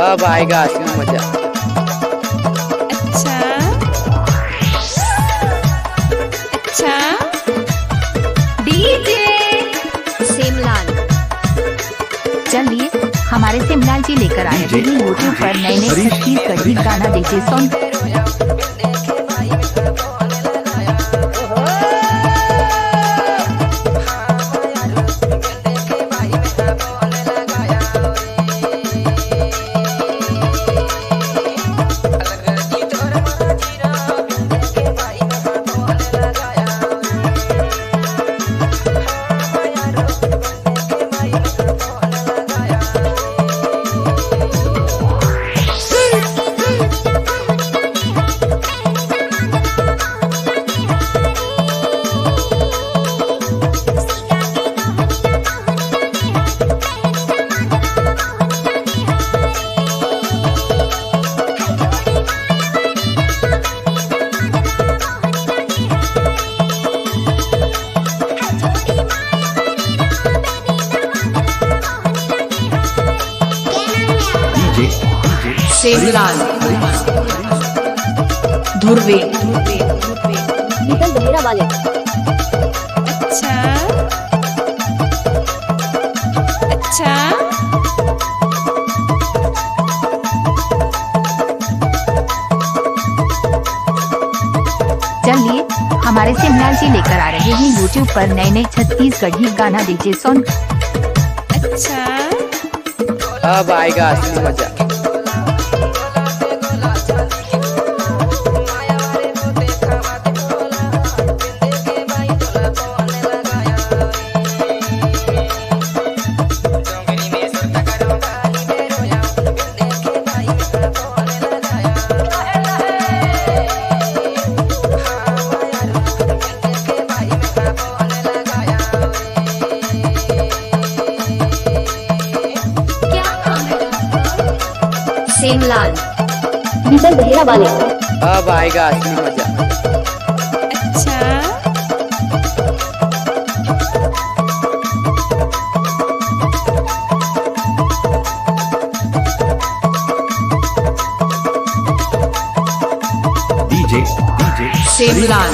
अब आएगा असली मजा। अच्छा अच्छा डीजे सिमलाल। चलिए हमारे सिमलाल जी लेकर आए हैं यूट्यूब पर नए नए छत्तीसगढ़ी गाना डीजे सॉन्ग। सिमलाल धुर्वे निकल बहेरा वाले। अच्छा अच्छा चलिए हमारे सिमलाल जी लेकर आ रहे हैं यूट्यूब पर नए नए छत्तीसगढ़ी गाना डीजे सॉन्ग। अच्छा अब आएगा असली मजा। सिमलाल निकल बहेरा वाले। अब आएगा असली मजा। अच्छा DJ सिमलाल